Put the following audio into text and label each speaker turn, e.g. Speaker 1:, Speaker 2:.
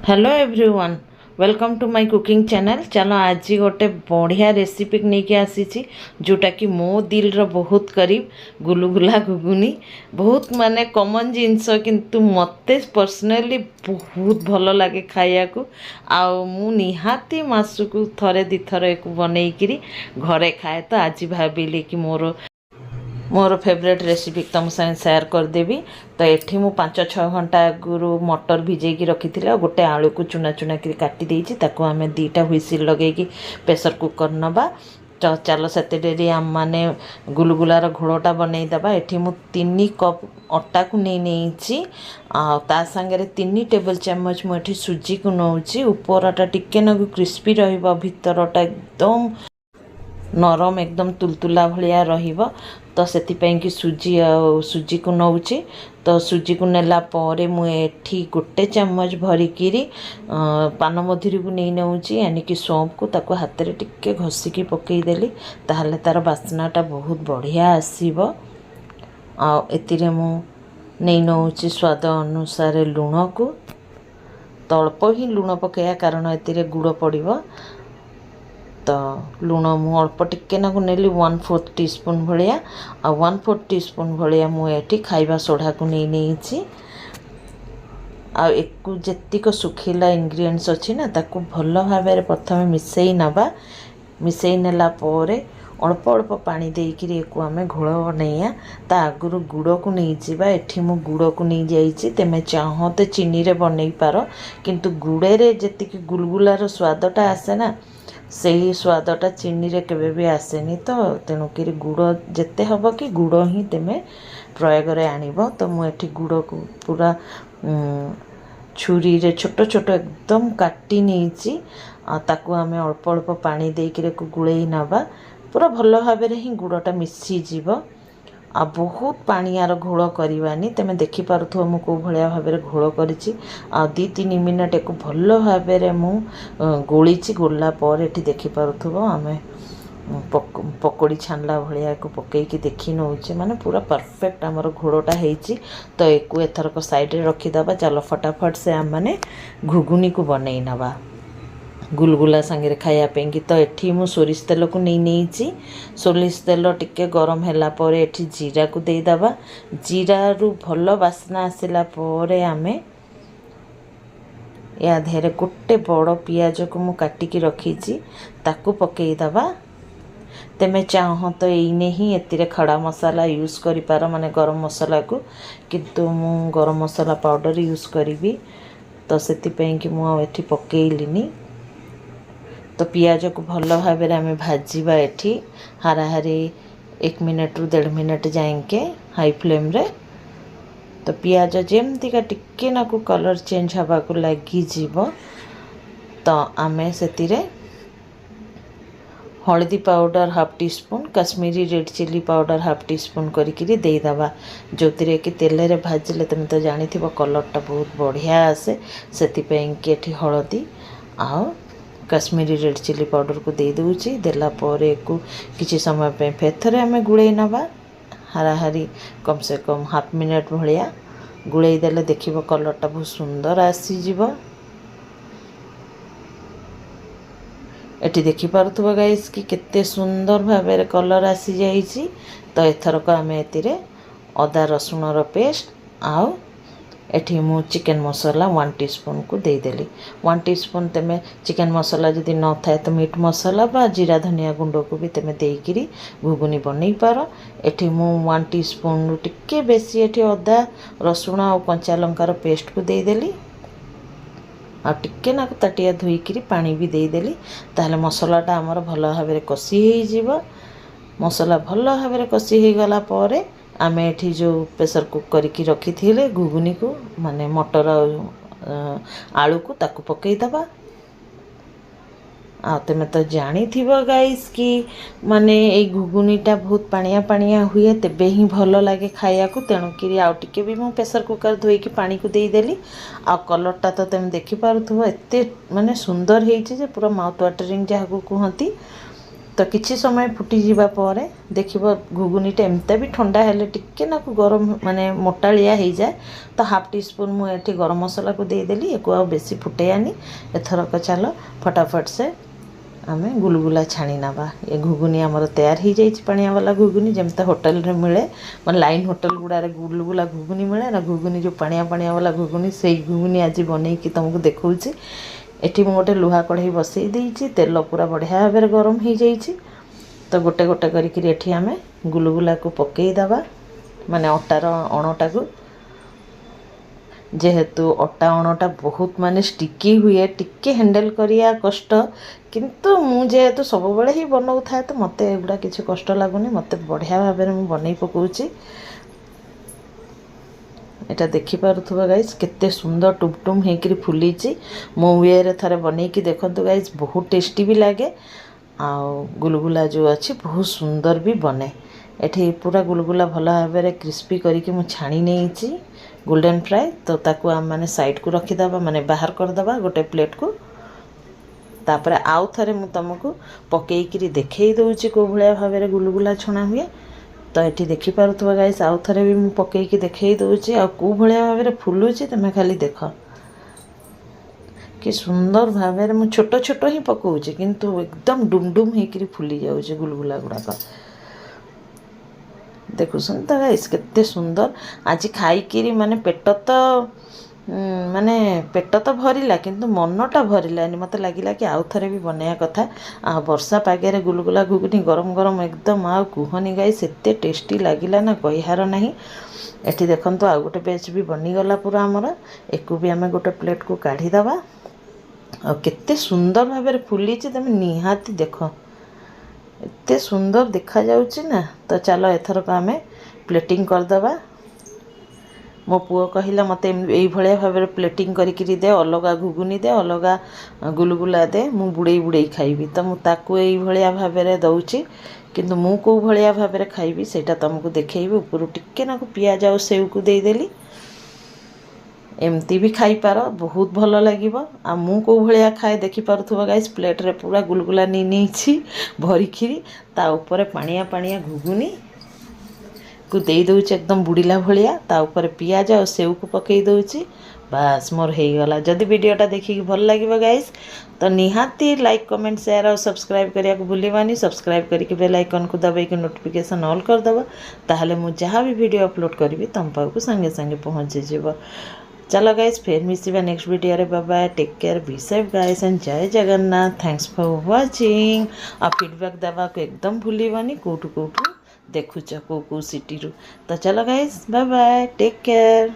Speaker 1: Hello everyone, welcome to my cooking channel. चलो आज गोटे बढ़िया रेसिपी नहीं के आसी जोटा कि मो दिल रो बहुत करीब गुलुगुला घुगुनी बहुत माने कॉमन जिनस किंतु मते पर्सनली बहुत भल लगे खाया को आउ मु निहाती मासकु थरे दी थर एक बनै करी घरे खाए। तो आज भाविली कि मोर फेवरेट रेसिपी तुम साथ सेयार करदेवी। तो ये मु 5-6 घंटा आगु मटर भिजेकी रखी गोटे आलू को चुना चुना कर काटी देछि ताको आमे 2टा हुइसिल लगेकी प्रेशर कुकर नबा। तो चलो सेते डेरी आम माने गुलगुलार घोड़टा बनई दबा। एठी मु 3 कप अटा को नहीं ता संगे 3 टेबल चामच मु एठी सुजी को नौची। ऊपरटा टिके नगु क्रिस्पी रहिबो, भीतरटा एकदम नरम एकदम तुलतुला भलिया रहिबो। तो सेतिपैं कि सुजी को नौची। तो सुजी को नेला परे मु एठी गोटे चामच भरिकी पान मधुरी को नहीं नौची यानी कि सौंफ को ताको हाथ रे टिके घसीकी पकई देली ताहले तार बास्नाटा बहुत बढ़िया आसीबो। आ एतिरे मु नहीं नौची स्वाद अनुसार लुण को। तो अल्प ही लुण पकया कारण एतिरे गुड़ पड़िबो। तो लुण मु अल्प टिके नाकु नेली 1/4 टीस्पून भलिया आ 1/4 टीस्पून भलिया मु एठी खाइबा सोडा को नहीं आ एक जेतिक सुखिला इंग्रेडिएंट्स अछि ना ताकू भल भाबे प्रथमे मिसई नबा। मिसई नेला परे अल्प अल्प पानी देइकिरी एको आमे घोल बनैया। ता आगुरु गुड़ को नहीं जीवा। एठी मु गुड़ को नहीं जाइछि, तेमे चाहो ते चीनी रे बनै पारो किंतु गुड़े रे जेतिक गुलगुलार स्वादटा आसे ना सही स्वादटा चीनी रे केबे भी आसेनी। तो तेणुकरी गुड़ जेते हब कि गुड़ ही तेमे प्रयोग रे आनिबो। तो मु एठी गुड़ को पूरा छुरी रे छोट छोट एकदम काटी नहींची आ ताकू आमे अल्प अल्प पानी देइकिरे को गुळेई नबा। पूरा भल भाबे रे ही गुड़टा मिसी जीवो आ बहुत पानियार घोल करवानी। तेमे देखि पारुथो मु को भलिया भाबे रे घोल करिछि आ 2-3 मिनिट एको भल भाबे रे मु गोळीछि। गोला पर एठी देखि पारुथो आमे पकोड़ी छानला भलिया को पकई कि देखि नउछि माने पूरा परफेक्ट हमर घोड़टा हेछि। तो एको एथरक साइड रे रखि दबा। चलो फटाफट से हम माने घुगुनी को बनई नबा गुलगुला संगे खाया पेंगी। तो एठी मु सोरिष तेल को नहीं सोरिष तेल टिके गरम हैला परे एठी जीरा को दे दबा। जीरा रु भल बास्ना आसिला परे आमे या धेरे गोटे बड़ पियाज को मु काटिकी रखीची ताकू पकई दबा। तेमे चाहो तो एने ही एतिरे खड़ा मसाला यूज करि पारो माने गरम मसाला को, किंतु मु गरम मसाला पाउडर यूज करिवि। तो सेति पें कि मु एठी पकेइलिनी। तो पियाज को भल भाबे रे आमे भाजीबा एठी हाराहारी 1 मिनट रु 1.5 मिनट जाएंके हाई फ्लेम रे। तो पियाज जेमती का टिके नाकु कलर चेंज हवा को लगी जीवो। तो आमे सेतिरे हल्दी powder 1/2 teaspoon, Kashmiri red chilli powder 1/2 teaspoon करिकिरी दे दबा। जोतिरे कि तेल रे भाजिले तुम तो जानी थिबो कलरटा बहुत बढ़िया आसे। सेति पें कि एठी हल्दी आ कश्मीरी रेड चिली पाउडर को दे दूची। देला परे को किछि समय पे फेर थरे आमे गुळेई नबा हाराहारी कम से कम 1/2 मिनट भलिया गुळेई देले देखिबो कलरटा बहुत सुंदर आसी जीवो। एठी देखि पारुथबो गाइस कि केते सुंदर भाबे रे कलर आसी जाईची। तो एथरक आमे एतिरे अदा रसुण रो पेस्ट आ एठी मु चिकन मसाला 1 टीस्पून को दे देली। 1 टीस्पून तेमे चिकन मसाला जदि न थाए तो मीट मसाला बा जीरा धनिया गुंड को भी तेमे देइकिरी घुगुनी बनई पारो। एठी मु 1 टीस्पून टिके बेसी एठी अदा रसुण और कंचा लंकार पेस्ट को दे देली आ टिके ना ताटिया धोईकिरी पानी भी दे देली। ताहले मसालाटा हमर भल भाबे रे कसी हेई जीवो। मसाला भल भाबे रे कसी हेई गला परे आमे एठी जो प्रेशर कुक करके रखी थिले घुगुनी को माने मटर आलू को ताकू पकई दबा। आ तमे तो जानी थिबो गाइस कि माने ए घुगुनीटा बहुत पानिया पानिया हुए तेबे ही भल लागे खाया को। तेणु कि आ टिके भी मु प्रेशर कुकर धोई कि पानी को दे देली। आ कलरटा तो तमे देखि पारुथबो एते माने सुंदर हेइछि जे पूरा माउथ वाटरिंग जहा को कहंती। तो किसी समय फुटी जावा पर देखिए घुगुनीटा एमती भी ठंडा हेले टिके ना गरम माने मोटालिया हो जाए तो हाफ टी स्पून मुझे गरम मसला को देदेली एक बेसी फुटेयानी एथरक चलो फटाफट से आमे गुलगुला छाणी नवा ये घुगुनी आमर तैयार हो जाइए पानिया वाला घुगुनी जमते होटल रे मिले मैं लाइन होटल गुड़ारे गुलगुला घुगुनी मिले ना घुगुनी जो पानिया पानिया वाला घुगुनी से घुगुनी आज बनईकि तुमको देखौछि एठी मु गोटे लुहा कढ़ई बसई देइछि तेल पूरा बढ़िया भाव में गरम हो जाइछि तो गोटे गोटे करिकि एठी आमे गुलगुला को पकई दबा माने अटार अणटा को जेहेतु अटा अणटा बहुत माने स्टिकी हुए टिके हैंडल करिया कष्ट किंतु मु जेहेतु सब बेले ही बनाऊ था तो मत एगुड़ा किसी कष्ट लगुनि मत बढ़िया भाव में बनई पकाउछि एटा देखि पारुथबा गाइस केते सुंदर टुमटुम हेकरी फुलीची मो वे रे थरे बनईकी देखंतु गाइस बहुत टेस्टी भी लागे आ गुलगुला जो अच्छी बहुत सुंदर भी बने एठी पूरा गुलगुला भल भाव में क्रिस्पी करके मु छाणी नहीं गोल्डन फ्राए तो ताकू आम मैंने साइड को रखीदबा माने बाहर करदबा गोटे प्लेट को तापर आउ थे मुझे तुमको पकईकरी देखई दूची कौ भाया भाव में गुलगुला छणा हुए तो ये देखिपे गाइस आउ थे भी मुझे पकईकी देखई दूची आ कौ भाया भाव में फुलुची तुम खाली देख कि सुंदर भाव में मुझे छोट छोट ही पकाउची किंतु एकदम डुमडुम होकर फुली जाऊँगी गुलगुला गुड़ाक देखुन तो गाइस केते सुंदर आज खाई माने पेट तो माने पेट तो भरला किंतु मनटा भरलानी मत लगिला कि आउ थे भी बनया कथा आ वर्षा पागे गुलगुला घुगुनी गरम गरम एकदम आ कुहनी गाइस एते टेस्टी लगिला ना कहिहार नहीं एठी देखंतु आ गोटे बैच भी बनीगला पूरा आमर एकु भी आम गोटे प्लेट को काढ़ीदबा आ केते सुंदर भाव में फुली तुम निहाती देख एते सुंदर देखा जाउची ना तो चलो एथरक आम प्लेटिंग करदबा मो पुओ कहला मत यही भाव में प्लेटिंग करी दे अलग घुगुनी दे अलग गुलगुला दे मु बुड़े बुड़े खाइबी तो मुझे यही भाव में दौची किंतु मु कौ भाया भाव में खाइबी सेटा तुमको देखैबी ऊपर टिके ना पियाज आ सेव को देदेली एमती भी खाई पार बहुत भल लगे आ मु कौ भाया खाए देखिपे गाइस प्लेट रे पूरा गुलगुला नहीं भरिकी ता ऊपर पानिया पानिया घुगुनी को दे दूची एकदम बुड़ीला भाया ता ऊपर पियाज और सेव को पकई दूची बास मोर हो गला जदि वीडियोटा देखिए भल लगे गाइस तो निहाती लाइक कमेंट शेयर और सब्सक्राइब करिया को भूलिबानी सब्सक्राइब करके बेल आइकन को दबाई नोटिफिकेशन ऑल कर दबा ताहले मु जहाँ भी वीडियो अपलोड करी तुम पाखु संगे संगे पहुँची जीव चलो गाइस फिर मिसिबा नेक्स्ट वीडियो रे bye bye take care be safe guys and जय जगन्नाथ थैंक्स फॉर वाचिंग आ फीडबैक देवा को एकदम भूलिबानी कोठू कोठू देखुच को सिटी रू तो चलो guys bye bye take care.